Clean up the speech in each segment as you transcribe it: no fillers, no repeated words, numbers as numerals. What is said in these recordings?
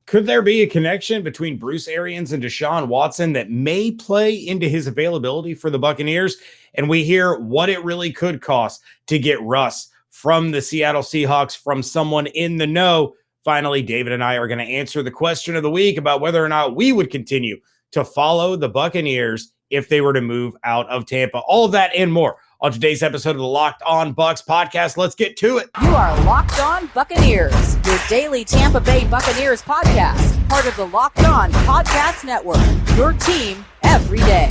Could there be a connection between Bruce Arians and Deshaun Watson that may play into his availability for the Buccaneers? And we hear what it really could cost to get Russ from the Seattle Seahawks from someone in the know. Finally, David and I are going to answer the question of the week about whether or not we would continue to follow the Buccaneers if they were to move out of Tampa. All of that and more on today's episode of the Locked On Bucs podcast. Let's get to it. You are Locked On Buccaneers, your daily Tampa Bay Buccaneers podcast, part of the Locked On Podcast Network, your team every day.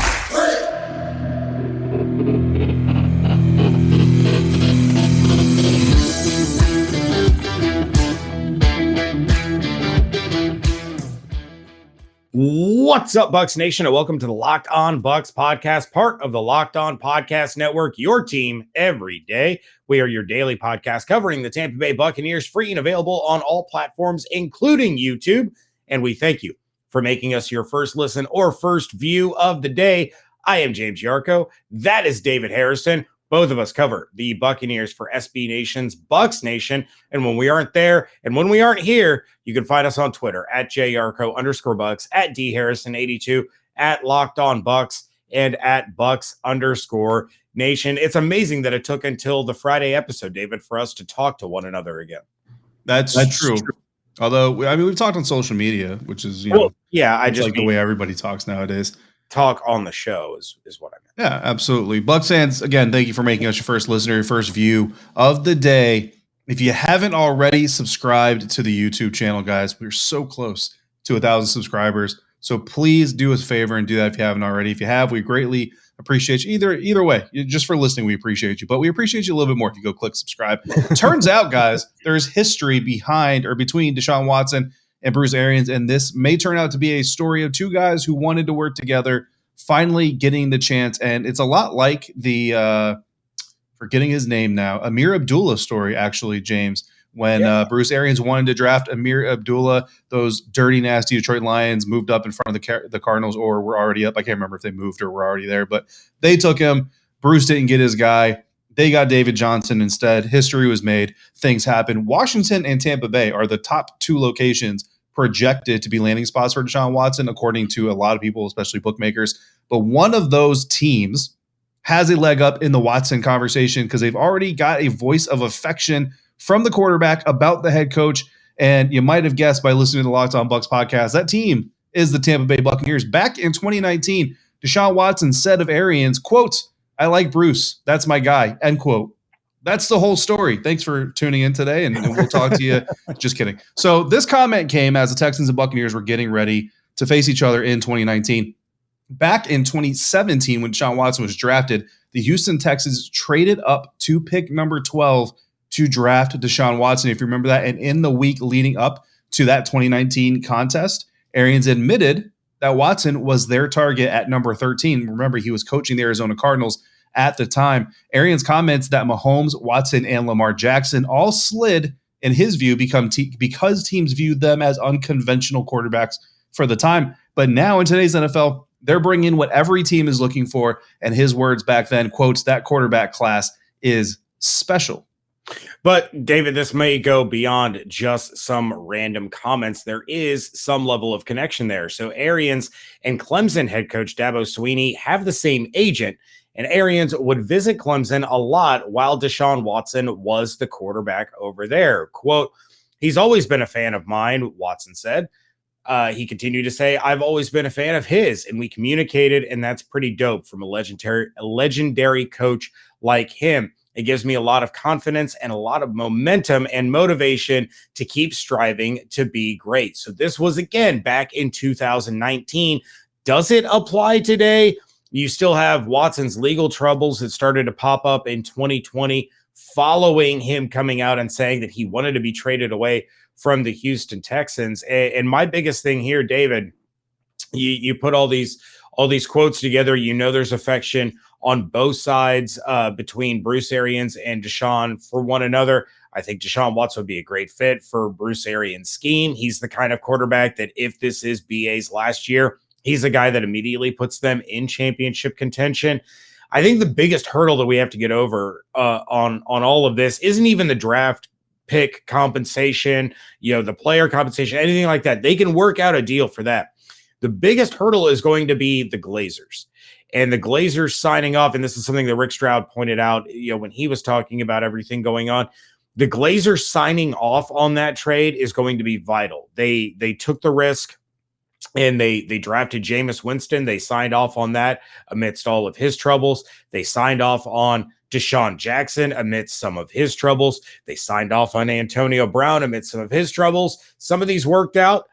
What's up, Bucs Nation, and welcome to the Locked On Bucs podcast, part of the Locked On Podcast Network, your team every day. We are your daily podcast covering the Tampa Bay Buccaneers, free and available on all platforms, including YouTube. And we thank you for making us your first listen or first view of the day. I am James Yarcho. That is David Harrison. Both of us cover the Buccaneers for SB Nation's Bucs Nation. And when we aren't there and when we aren't here, you can find us on Twitter at JYarcho_Bucs, at DHarrison82, at Locked On Bucs, and at Bucs_Nation. It's amazing that it took until the Friday episode, David, for us to talk to one another again. That's true. Although, I mean, we've talked on social media, which is, I just like the way everybody talks nowadays. Talk on the show is what I meant. Yeah, absolutely. Bucs fans, again, thank you for making us your first listener, your first view of the day. If you haven't already subscribed to the YouTube channel, guys, we're so close to 1,000 subscribers. So please do us a favor and do that if you haven't already. If you have, we greatly appreciate you. Either way, just for listening, we appreciate you. But we appreciate you a little bit more if you go click subscribe. Turns out, guys, there's history between Deshaun Watson and Bruce Arians, and this may turn out to be a story of two guys who wanted to work together, finally getting the chance. And it's a lot like the forgetting his name now, Amir Abdullah story, actually, James, when Bruce Arians wanted to draft Amir Abdullah. Those dirty, nasty Detroit Lions moved up in front of the Cardinals, or were already up. I can't remember if they moved or were already there, but they took him. Bruce didn't get his guy. They got David Johnson instead. History was made. Things happened. Washington and Tampa Bay are the top two locations projected to be landing spots for Deshaun Watson, according to a lot of people, especially bookmakers. But one of those teams has a leg up in the Watson conversation because they've already got a voice of affection from the quarterback about the head coach. And you might have guessed by listening to the Locked On Bucs podcast, that team is the Tampa Bay Buccaneers. Back in 2019, Deshaun Watson said of Arians, quote, "I like Bruce. That's my guy," end quote. That's the whole story. Thanks for tuning in today, and we'll talk to you. Just kidding. So this comment came as the Texans and Buccaneers were getting ready to face each other in 2019. Back in 2017, when Deshaun Watson was drafted, the Houston Texans traded up to pick number 12 to draft Deshaun Watson, if you remember that. And in the week leading up to that 2019 contest, Arians admitted that Watson was their target at number 13. Remember, he was coaching the Arizona Cardinals at the time. Arians comments that Mahomes, Watson, and Lamar Jackson all slid, in his view, because teams viewed them as unconventional quarterbacks for the time. But now in today's NFL, they're bringing what every team is looking for. And his words back then, quotes, "That quarterback class is special." But, David, this may go beyond just some random comments. There is some level of connection there. So Arians and Clemson head coach Dabo Swinney have the same agent, and Arians would visit Clemson a lot while Deshaun Watson was the quarterback over there. Quote, "He's always been a fan of mine," Watson said. He continued to say, "I've always been a fan of his, and we communicated, and that's pretty dope from a legendary coach like him. It gives me a lot of confidence and a lot of momentum and motivation to keep striving to be great." So this was, again, back in 2019. Does it apply today? You still have Watson's legal troubles that started to pop up in 2020 following him coming out and saying that he wanted to be traded away from the Houston Texans. And my biggest thing here, David, you put all these quotes together. You know there's affection on both sides between Bruce Arians and Deshaun for one another. I think Deshaun Watson would be a great fit for Bruce Arians' scheme. He's the kind of quarterback that if this is BA's last year, he's a guy that immediately puts them in championship contention. I think the biggest hurdle that we have to get over on all of this isn't even the draft pick compensation, the player compensation, anything like that. They can work out a deal for that. The biggest hurdle is going to be the Glazers. And the Glazers signing off, and this is something that Rick Stroud pointed out, when he was talking about everything going on. The Glazers signing off on that trade is going to be vital. They took the risk and they drafted Jameis Winston. They signed off on that amidst all of his troubles. They signed off on Deshaun Jackson amidst some of his troubles. They signed off on Antonio Brown amidst some of his troubles. Some of these worked out.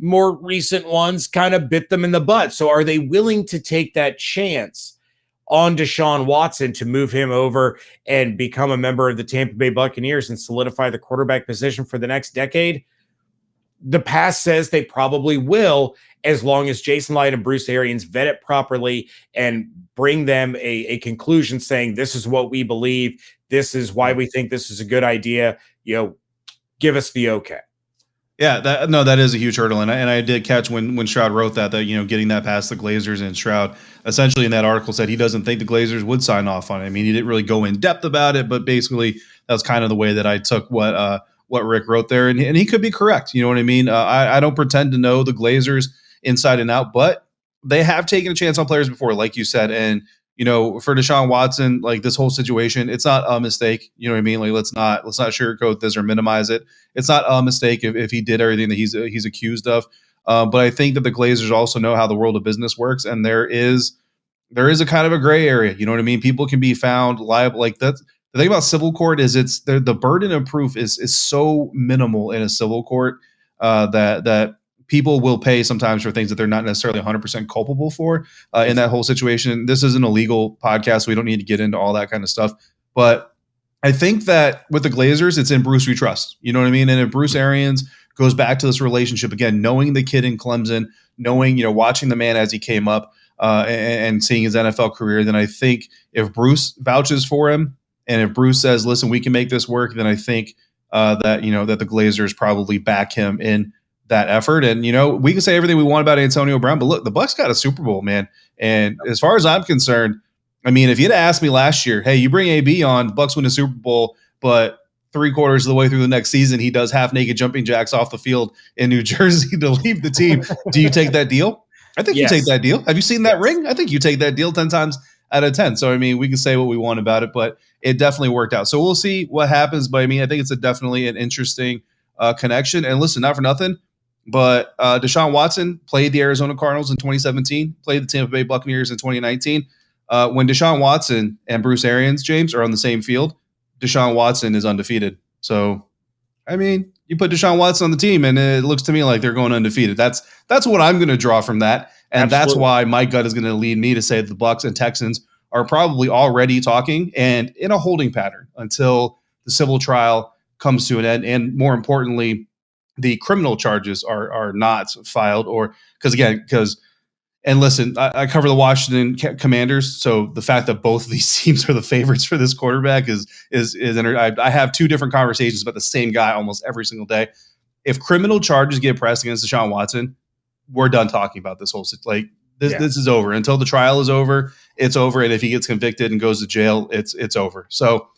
More recent ones kind of bit them in the butt. So are they willing to take that chance on Deshaun Watson to move him over and become a member of the Tampa Bay Buccaneers and solidify the quarterback position for the next decade? The past says they probably will, as long as Jason Light and Bruce Arians vet it properly and bring them a conclusion saying, this is what we believe. This is why we think this is a good idea. Give us the okay. Yeah, that is a huge hurdle. And I did catch when Stroud wrote that, getting that past the Glazers, and Stroud essentially in that article said he doesn't think the Glazers would sign off on it. I mean, he didn't really go in depth about it, but basically that's kind of the way that I took what Rick wrote there. And he could be correct. You know what I mean? I don't pretend to know the Glazers inside and out, but they have taken a chance on players before, like you said. And, for Deshaun Watson, like this whole situation, it's not a mistake. You know what I mean? Like, let's not sugarcoat this or minimize it. It's not a mistake if he did everything that he's accused of. But I think that the Glazers also know how the world of business works. And there is a kind of a gray area. You know what I mean? People can be found liable. Like that's the thing about civil court is the burden of proof is so minimal in a civil court that people will pay sometimes for things that they're not necessarily 100% culpable for in that whole situation. This is an illegal podcast, so we don't need to get into all that kind of stuff. But I think that with the Glazers, it's in Bruce we trust. You know what I mean? And if Bruce Arians goes back to this relationship again, knowing the kid in Clemson, knowing, watching the man as he came up and seeing his NFL career, then I think if Bruce vouches for him and if Bruce says, listen, we can make this work, then I think that the Glazers probably back him in that effort. And, we can say everything we want about Antonio Brown, but look, the Bucs got a Super Bowl, man. And as far as I'm concerned, I mean, if you'd asked me last year, hey, you bring AB on, Bucs win a Super Bowl, but 3/4 of the way through the next season, he does half naked jumping jacks off the field in New Jersey to leave the team. Do you take that deal? I think Yes. You take that deal. Have you seen that ring? I think you take that deal 10 times out of 10. So, I mean, we can say what we want about it, but it definitely worked out. So we'll see what happens. But I mean, I think it's definitely an interesting connection. And listen, not for nothing, but Deshaun Watson played the Arizona Cardinals in 2017, played the Tampa Bay Buccaneers in 2019. When Deshaun Watson and Bruce Arians, James, are on the same field, Deshaun Watson is undefeated. So, I mean, you put Deshaun Watson on the team, and it looks to me like they're going undefeated. That's what I'm going to draw from that, and Absolutely. That's why my gut is going to lead me to say that the Bucs and Texans are probably already talking and in a holding pattern until the civil trial comes to an end, and more importantly, the criminal charges are not filed, or because and listen, I cover the Washington Commanders, so the fact that both of these teams are the favorites for this quarterback is I have two different conversations about the same guy almost every single day. If criminal charges get pressed against Deshaun Watson, we're done talking about this whole this is over. Until the trial is over, it's over, and if he gets convicted and goes to jail, it's over. So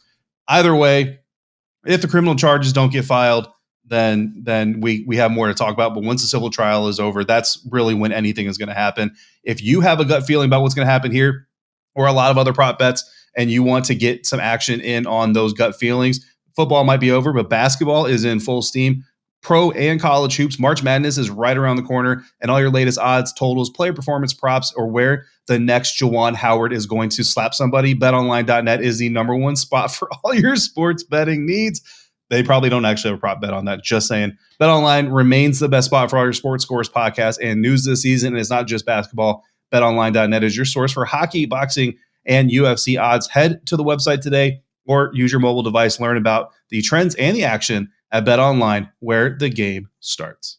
either way, if the criminal charges don't get filed, then we have more to talk about. But once the civil trial is over, that's really when anything is going to happen. If you have a gut feeling about what's going to happen here or a lot of other prop bets and you want to get some action in on those gut feelings, football might be over, but basketball is in full steam. Pro and college hoops, March Madness is right around the corner, and all your latest odds, totals, player performance props, or where the next Juwan Howard is going to slap somebody, betonline.net is the number one spot for all your sports betting needs. They probably don't actually have a prop bet on that. Just saying. BetOnline remains the best spot for all your sports scores, podcasts, and news this season. And it's not just basketball. BetOnline.net is your source for hockey, boxing, and UFC odds. Head to the website today or use your mobile device. Learn about the trends and the action at BetOnline, where the game starts.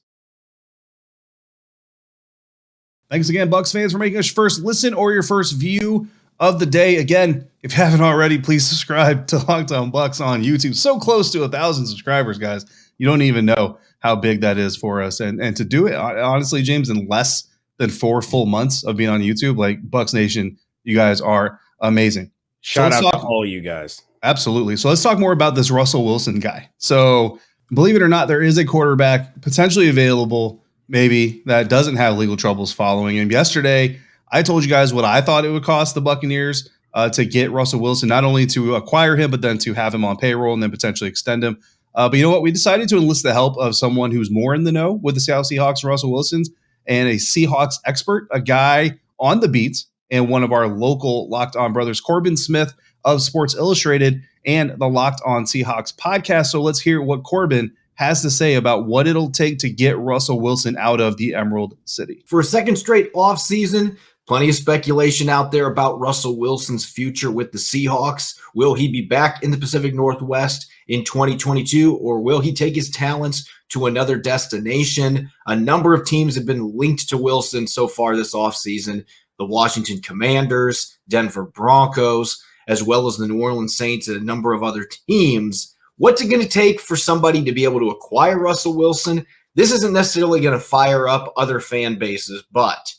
Thanks again, Bucs fans, for making us your first listen or your first view of the day. Again, if you haven't already, please subscribe to Locked On Bucs on YouTube. So close to 1,000 subscribers, guys. You don't even know how big that is for us. And to do it, honestly, James, in less than 4 full months of being on YouTube, like Bucs Nation, you guys are amazing. Shout out to all you guys. Absolutely. So let's talk more about this Russell Wilson guy. So believe it or not, there is a quarterback potentially available, maybe, that doesn't have legal troubles following him. Yesterday, I told you guys what I thought it would cost the Buccaneers to get Russell Wilson, not only to acquire him, but then to have him on payroll and then potentially extend him. But you know what? We decided to enlist the help of someone who's more in the know with the Seattle Seahawks, Russell Wilson's, and a Seahawks expert, a guy on the beat, and one of our local Locked On brothers, Corbin Smith of Sports Illustrated and the Locked On Seahawks podcast. So let's hear what Corbin has to say about what it'll take to get Russell Wilson out of the Emerald City. For a second straight offseason, plenty of speculation out there about Russell Wilson's future with the Seahawks. Will he be back in the Pacific Northwest in 2022, or will he take his talents to another destination? A number of teams have been linked to Wilson so far this offseason. The Washington Commanders, Denver Broncos, as well as the New Orleans Saints and a number of other teams. What's it going to take for somebody to be able to acquire Russell Wilson? This isn't necessarily going to fire up other fan bases, but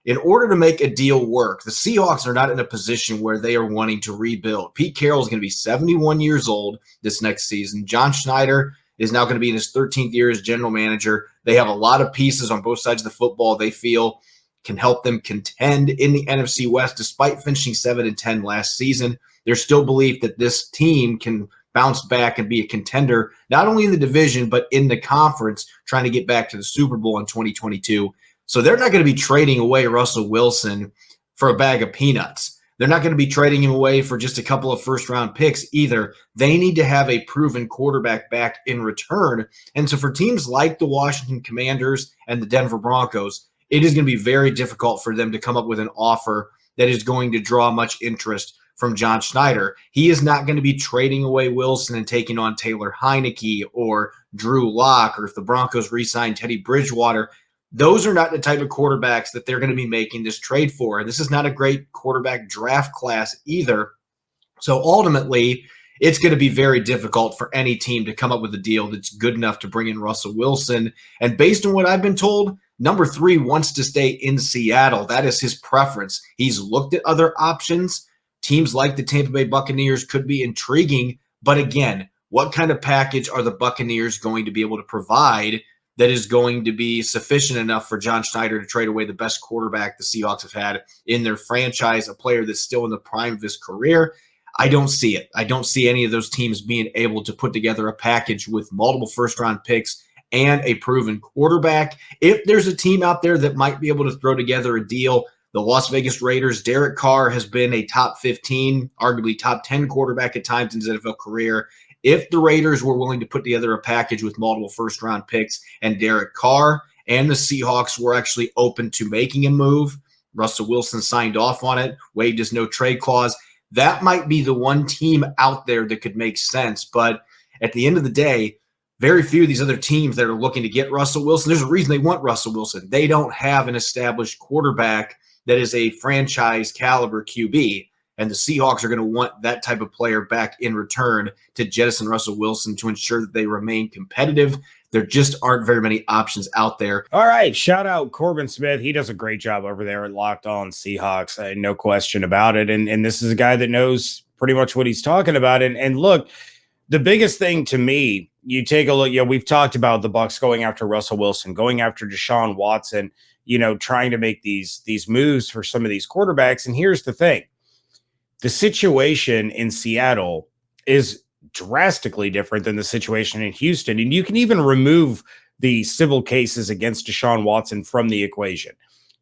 in order to make a deal work, the Seahawks are not in a position where they are wanting to rebuild. Pete Carroll is going to be 71 years old this next season. John Schneider is now going to be in his 13th year as general manager. They have a lot of pieces on both sides of the football they feel can help them contend in the NFC West. Despite finishing 7-10 last season, there's still belief that this team can bounce back and be a contender, not only in the division, but in the conference, trying to get back to the Super Bowl in 2022. So they're not going to be trading away Russell Wilson for a bag of peanuts. They're not going to be trading him away for just a couple of first-round picks either. They need to have a proven quarterback back in return. And so for teams like the Washington Commanders and the Denver Broncos, it is going to be very difficult for them to come up with an offer that is going to draw much interest from John Schneider. He is not going to be trading away Wilson and taking on Taylor Heineke or Drew Lock, or if the Broncos re-sign Teddy Bridgewater. Those are not the type of quarterbacks that they're going to be making this trade for. And this is not a great quarterback draft class either. So ultimately, it's going to be very difficult for any team to come up with a deal that's good enough to bring in Russell Wilson. And based on what I've been told, number 3 wants to stay in Seattle. That is his preference. He's looked at other options. Teams like the Tampa Bay Buccaneers could be intriguing. But again, what kind of package are the Buccaneers going to be able to provide that is going to be sufficient enough for John Schneider to trade away the best quarterback the Seahawks have had in their franchise, a player that's still in the prime of his career? I don't see it. I don't see any of those teams being able to put together a package with multiple first-round picks and a proven quarterback. If there's a team out there that might be able to throw together a deal, the Las Vegas Raiders. Derek Carr has been a top 15, arguably top 10 quarterback at times in his NFL career. If the Raiders were willing to put together a package with multiple first-round picks and Derek Carr, and the Seahawks were actually open to making a move, Russell Wilson signed off on it, waived his no-trade clause, that might be the one team out there that could make sense. But at the end of the day, very few of these other teams that are looking to get Russell Wilson, there's a reason they want Russell Wilson. They don't have an established quarterback that is a franchise caliber QB. And the Seahawks are going to want that type of player back in return to jettison Russell Wilson to ensure that they remain competitive. There just aren't very many options out there. All right. Shout out Corbin Smith. He does a great job over there at Locked On Seahawks. No question about it. And this is a guy that knows pretty much what he's talking about. And look, the biggest thing to me, you take a look, we've talked about the Bucs going after Russell Wilson, going after Deshaun Watson, trying to make these moves for some of these quarterbacks. And here's the thing. The situation in Seattle is drastically different than the situation in Houston. And you can even remove the civil cases against Deshaun Watson from the equation.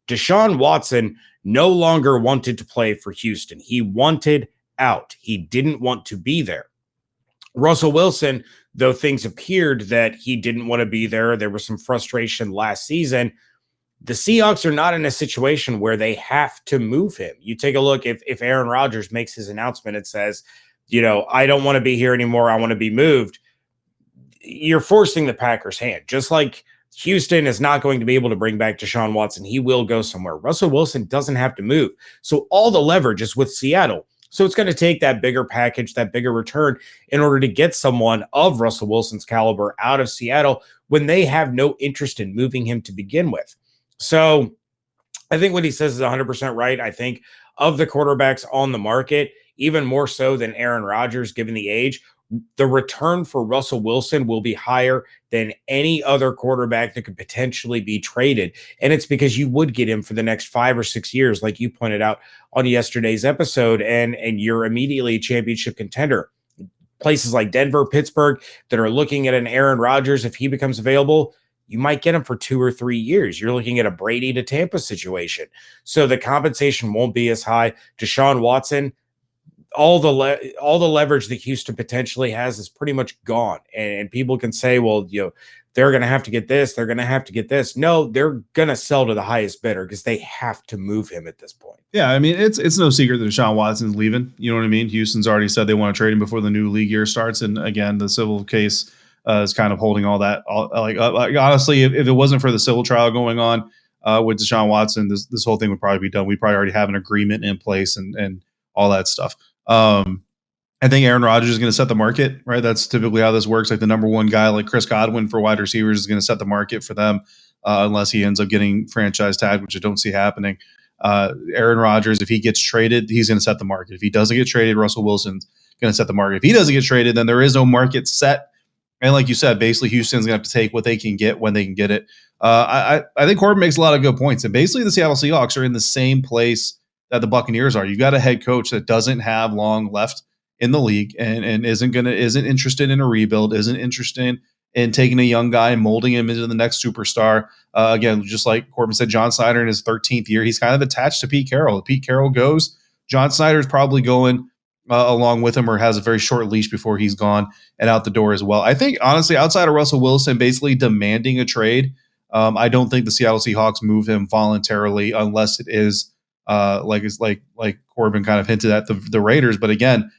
Deshaun Watson no longer wanted to play for Houston. He wanted out. He didn't want to be there. Russell Wilson, though things appeared that he didn't want to be there, there was some frustration last season. The Seahawks are not in a situation where they have to move him. You take a look, if Aaron Rodgers makes his announcement and says, I don't want to be here anymore, I want to be moved, you're forcing the Packers' hand. Just like Houston is not going to be able to bring back Deshaun Watson. He will go somewhere. Russell Wilson doesn't have to move. So all the leverage is with Seattle. So it's going to take that bigger package, that bigger return in order to get someone of Russell Wilson's caliber out of Seattle when they have no interest in moving him to begin with. So I think what he says is 100% right. I think of the quarterbacks on the market, even more so than Aaron Rodgers, given the age. The return for Russell Wilson will be higher than any other quarterback that could potentially be traded. And it's because you would get him for the next 5 or 6 years, like you pointed out on yesterday's episode, and you're immediately a championship contender. Places like Denver, Pittsburgh that are looking at an Aaron Rodgers, if he becomes available, you might get him for 2 or 3 years. You're looking at a Brady to Tampa situation. So the compensation won't be as high. Deshaun Watson, all the leverage that Houston potentially has is pretty much gone. And people can say, well, they're going to have to get this. They're going to have to get this. No, they're going to sell to the highest bidder because they have to move him at this point. Yeah, I mean, it's no secret that Deshaun Watson's leaving. You know what I mean? Houston's already said they want to trade him before the new league year starts. And again, the civil case is kind of holding all that. Honestly, if it wasn't for the civil trial going on with Deshaun Watson, this whole thing would probably be done. We'd probably already have an agreement in place and all that stuff. I think Aaron Rodgers is going to set the market, right? That's typically how this works. Like the number one guy, like Chris Godwin for wide receivers, is going to set the market for them unless he ends up getting franchise tagged, which I don't see happening. Aaron Rodgers, if he gets traded, he's going to set the market. If he doesn't get traded, Russell Wilson's going to set the market. If he doesn't get traded, then there is no market set. And like you said, basically Houston's going to have to take what they can get when they can get it. I think Corbin makes a lot of good points. And basically the Seattle Seahawks are in the same place that the Buccaneers are. You've got a head coach that doesn't have long left in the league and isn't interested in a rebuild, isn't interested in taking a young guy and molding him into the next superstar. Again, just like Corbin said, John Snyder in his 13th year, he's kind of attached to Pete Carroll. If Pete Carroll goes, John Snyder's probably going along with him or has a very short leash before he's gone and out the door as well. I think, honestly, outside of Russell Wilson basically demanding a trade, I don't think the Seattle Seahawks move him voluntarily unless it is like Corbin kind of hinted at the Raiders. But again,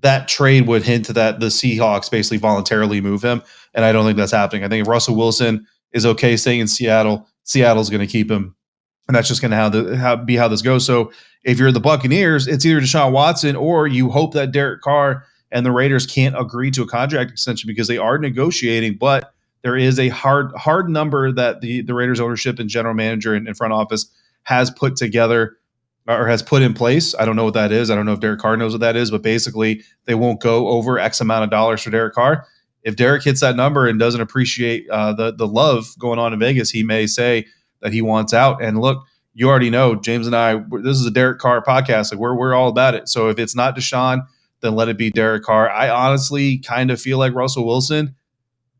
that trade would hint to that the Seahawks basically voluntarily move him. And I don't think that's happening. I think if Russell Wilson is okay staying in Seattle, Seattle's going to keep him. And that's just going to be how this goes. So if you're the Buccaneers, it's either Deshaun Watson or you hope that Derek Carr and the Raiders can't agree to a contract extension because they are negotiating. But there is a hard number that the Raiders ownership and general manager and front office has put together or has put in place. I don't know what that is. I don't know if Derek Carr knows what that is, but basically they won't go over X amount of dollars for Derek Carr. If Derek hits that number and doesn't appreciate the love going on in Vegas, he may say that he wants out. And look, you already know, James and I, this is a Derek Carr podcast. Like we're all about it. So if it's not Deshaun, then let it be Derek Carr. I honestly kind of feel like Russell Wilson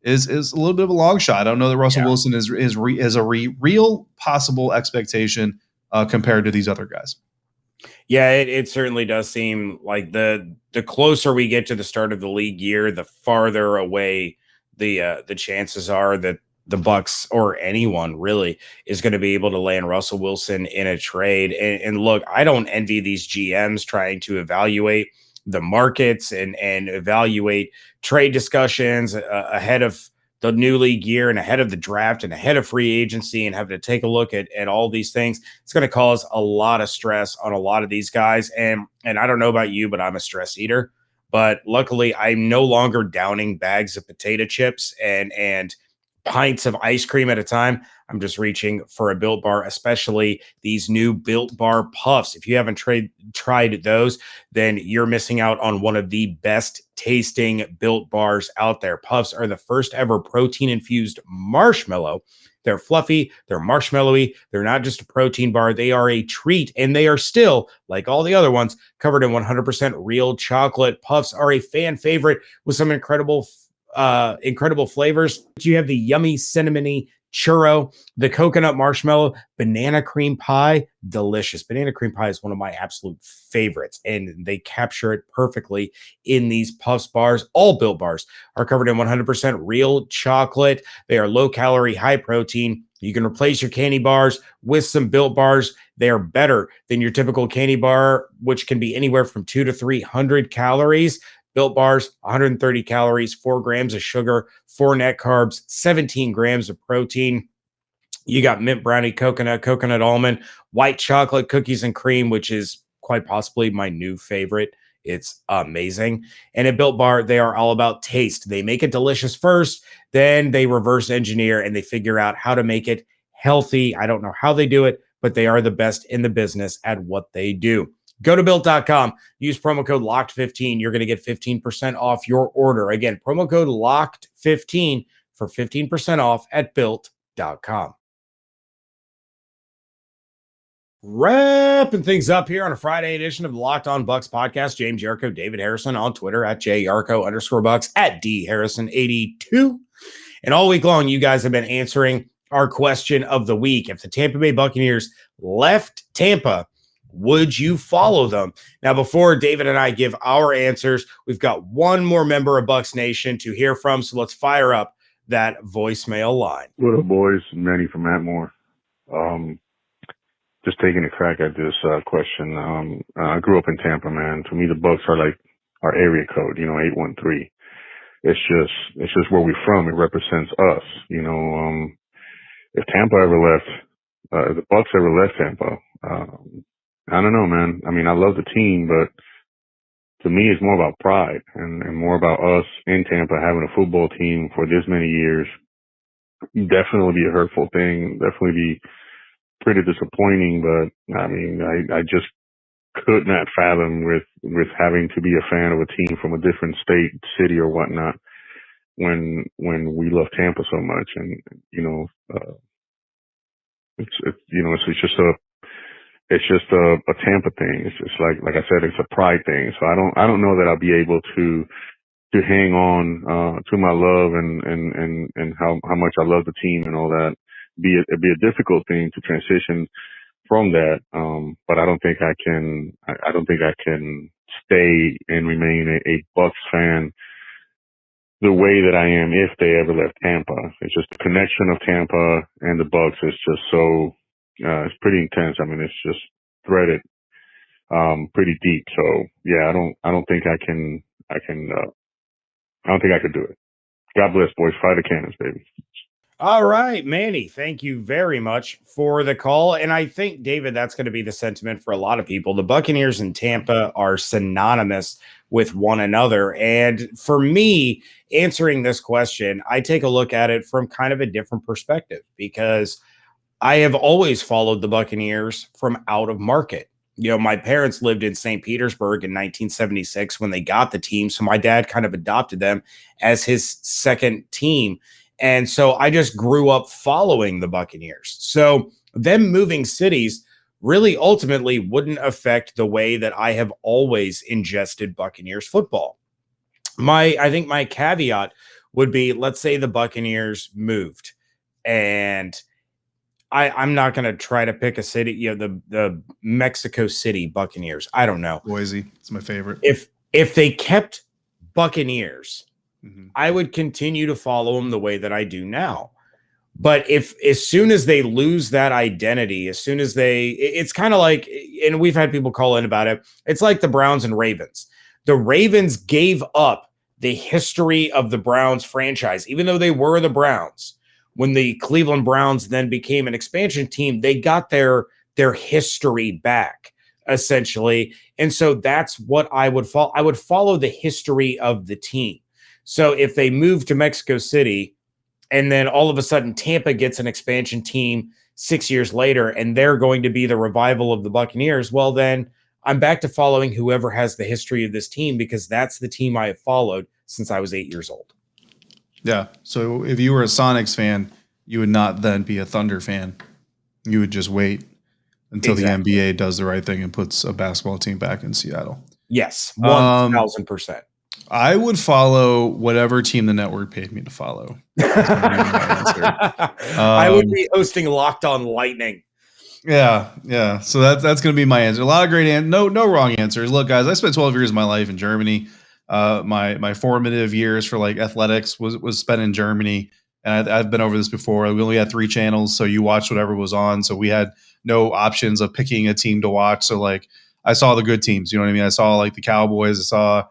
is a little bit of a long shot. I don't know that Russell Wilson is a real possible expectation compared to these other guys. Yeah, it certainly does seem like the closer we get to the start of the league year, the farther away the chances are that the Bucs or anyone really is going to be able to land Russell Wilson in a trade. And look, I don't envy these GMs trying to evaluate the markets and evaluate trade discussions ahead of the new league year and ahead of the draft and ahead of free agency and having to take a look at all these things. It's going to cause a lot of stress on a lot of these guys. And I don't know about you, but I'm a stress eater. But luckily, I'm no longer downing bags of potato chips and pints of ice cream at a time. I'm just reaching for a Built Bar, especially these new Built Bar Puffs. If you haven't tried those, then you're missing out on one of the best tasting Built Bars out there. Puffs are the first ever protein-infused marshmallow. They're fluffy, they're marshmallowy, they're not just a protein bar, they are a treat, and they are still, like all the other ones, covered in 100% real chocolate. Puffs are a fan favorite with some incredible flavors. You have the yummy cinnamony churro, the coconut marshmallow, banana cream pie, delicious. Banana cream pie is one of my absolute favorites, and they capture it perfectly in these Puffs bars. All Built Bars are covered in 100% real chocolate. They are low calorie, high protein. You can replace your candy bars with some Built Bars. They are better than your typical candy bar, which can be anywhere from 200 to 300 calories. Built Bars, 130 calories, 4 grams of sugar, 4 net carbs, 17 grams of protein. You got mint brownie, coconut almond, white chocolate, cookies and cream, which is quite possibly my new favorite. It's amazing. And at Built Bar, they are all about taste. They make it delicious first, then they reverse engineer and they figure out how to make it healthy. I don't know how they do it, but they are the best in the business at what they do. Go to Built.com, use promo code LOCKED15. You're going to get 15% off your order. Again, promo code LOCKED15 for 15% off at Built.com. Wrapping things up here on a Friday edition of the Locked On Bucs podcast. James Yarcho, David Harrison on Twitter at @JYarcho_Bucs, at DHarrison82. And all week long, you guys have been answering our question of the week. If the Tampa Bay Buccaneers left Tampa, would you follow them? Now, before David and I give our answers, we've got one more member of Bucs Nation to hear from. So let's fire up that voicemail line. What up, boys? Manny from Atmore. Just taking a crack at this question. I grew up in Tampa, man. To me, the Bucs are like our area code, 813. It's just where we're from. It represents us, If Tampa ever left, if the Bucs ever left Tampa, I don't know, man. I mean, I love the team, but to me, it's more about pride and more about us in Tampa having a football team for this many years. Definitely be a hurtful thing. Definitely be pretty disappointing, but I mean, I just could not fathom with having to be a fan of a team from a different state, city, or whatnot when we love Tampa so much. And it's just a Tampa thing. It's just like I said, it's a pride thing. So I don't know that I'll be able to hang on to my love and how much I love the team and all that. It'd be a difficult thing to transition from that. But I don't think I can stay and remain a Bucs fan the way that I am if they ever left Tampa. It's just the connection of Tampa and the Bucs is just so, it's pretty intense. I mean, it's just threaded, pretty deep. So yeah, I don't think I don't think I could do it. God bless, boys. Fire the cannons, baby. All right, Manny, thank you very much for the call. And I think, David, that's going to be the sentiment for a lot of people. The Buccaneers and Tampa are synonymous with one another. And for me, answering this question, I take a look at it from kind of a different perspective because I have always followed the Buccaneers from out of market. My parents lived in St. Petersburg in 1976 when they got the team. So my dad kind of adopted them as his second team. And so I just grew up following the Buccaneers. So them moving cities really ultimately wouldn't affect the way that I have always ingested Buccaneers football. I think my caveat would be, let's say the Buccaneers moved and I'm not going to try to pick a city, the Mexico City Buccaneers. I don't know. Boise. It's my favorite. If they kept Buccaneers, I would continue to follow them the way that I do now. But as soon as they lose that identity, it's kind of like, and we've had people call in about it. It's like the Browns and Ravens. The Ravens gave up the history of the Browns franchise, even though they were the Browns. When the Cleveland Browns then became an expansion team, they got their history back, essentially. And so that's what I would follow. I would follow the history of the team. So if they move to Mexico City and then all of a sudden Tampa gets an expansion team 6 years later and they're going to be the revival of the Buccaneers, well, then I'm back to following whoever has the history of this team because that's the team I have followed since I was 8 years old. Yeah. So if you were a Sonics fan, you would not then be a Thunder fan. You would just wait until the NBA does the right thing and puts a basketball team back in Seattle. Yes, 1,000%. I would follow whatever team the network paid me to follow. I would be hosting Locked On Lightning. Yeah. So that's going to be my answer. A lot of great no wrong answers. Look, guys, I spent 12 years of my life in Germany. My formative years for like athletics was spent in Germany, and I've been over this before. We only had 3 channels, so you watched whatever was on. So we had no options of picking a team to watch. So like I saw the good teams. You know what I mean? I saw like the Cowboys. I saw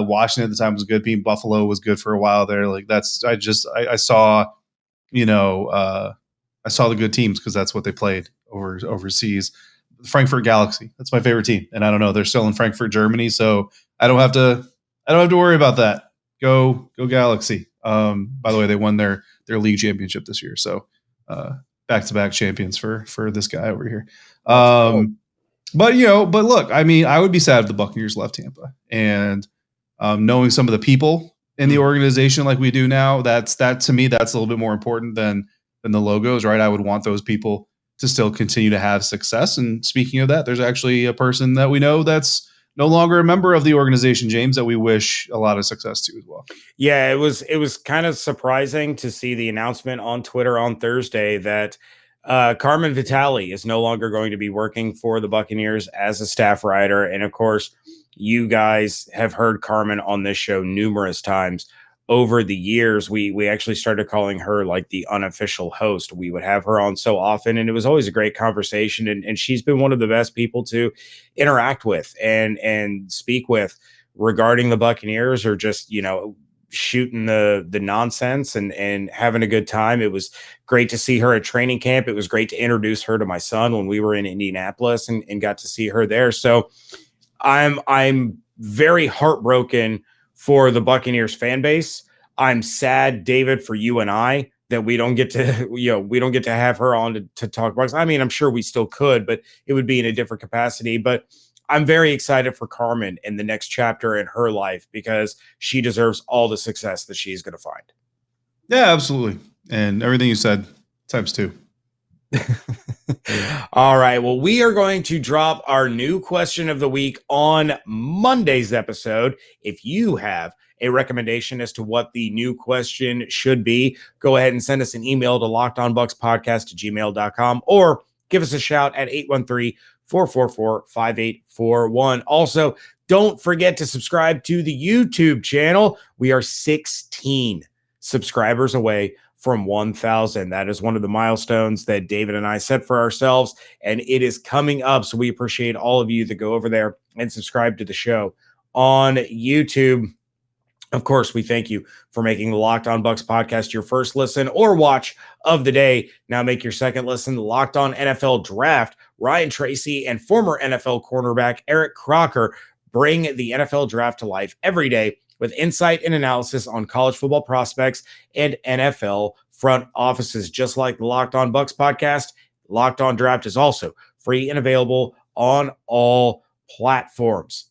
Washington at the time was a good team. Buffalo was good for a while there. Like I saw, I saw the good teams because that's what they played overseas. Frankfurt Galaxy, that's my favorite team, and I don't know, they're still in Frankfurt, Germany, so I don't have to worry about that. Go Galaxy. By the way, they won their league championship this year, so back-to-back champions for this guy over here. But look, I mean, I would be sad if the Buccaneers left Tampa, and knowing some of the people in the organization like we do now, that to me, that's a little bit more important than the logos, right? I would want those people to still continue to have success. And speaking of that, there's actually a person that we know that's no longer a member of the organization, James, that we wish a lot of success to as well. Yeah, it was kind of surprising to see the announcement on Twitter on Thursday that Carmen Vitale is no longer going to be working for the Buccaneers as a staff writer. And of course, you guys have heard Carmen on this show numerous times over the years. We actually started calling her like the unofficial host. We would have her on so often, and it was always a great conversation. And she's been one of the best people to interact with and speak with regarding the Buccaneers, or just, shooting the nonsense and having a good time. It was great to see her at training camp. It was great to introduce her to my son when we were in Indianapolis and got to see her there. So I'm very heartbroken for the Buccaneers fan base. I'm sad, David, for you and I, that we don't get to, we don't get to have her on to talk Bucs. I mean, I'm sure we still could, but it would be in a different capacity. But I'm very excited for Carmen in the next chapter in her life, because she deserves all the success that she's going to find. Yeah, absolutely. And everything you said times two. All right. Well, we are going to drop our new question of the week on Monday's episode. If you have a recommendation as to what the new question should be, go ahead and send us an email to lockedonbuckspodcast@gmail.com, or give us a shout at 813-444-5841. Also, don't forget to subscribe to the YouTube channel. We are 16 subscribers away from 1,000. That is one of the milestones that David and I set for ourselves, and it is coming up. So we appreciate all of you that go over there and subscribe to the show on YouTube. Of course, we thank you for making the Locked On Bucs podcast your first listen or watch of the day. Now make your second listen the Locked On NFL Draft. Ryan Tracy and former NFL cornerback Eric Crocker bring the NFL Draft to life every day with insight and analysis on college football prospects and NFL front offices. Just like the Locked On Bucs podcast, Locked On Draft is also free and available on all platforms.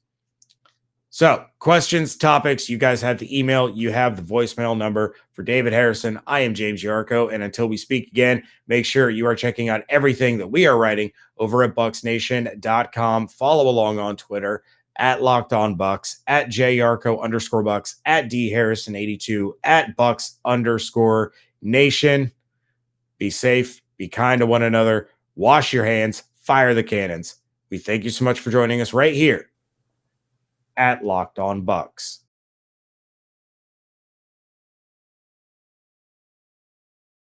So, questions, topics, you guys have the email, you have the voicemail number. For David Harrison, I am James Yarcho, and until we speak again, make sure you are checking out everything that we are writing over at BucsNation.com. Follow along on Twitter at Locked On Bucs, at JYarcho_Bucs, at DHarrison82, at Bucs_Nation. Be safe, be kind to one another, wash your hands, fire the cannons. We thank you so much for joining us right here at Locked On Bucs.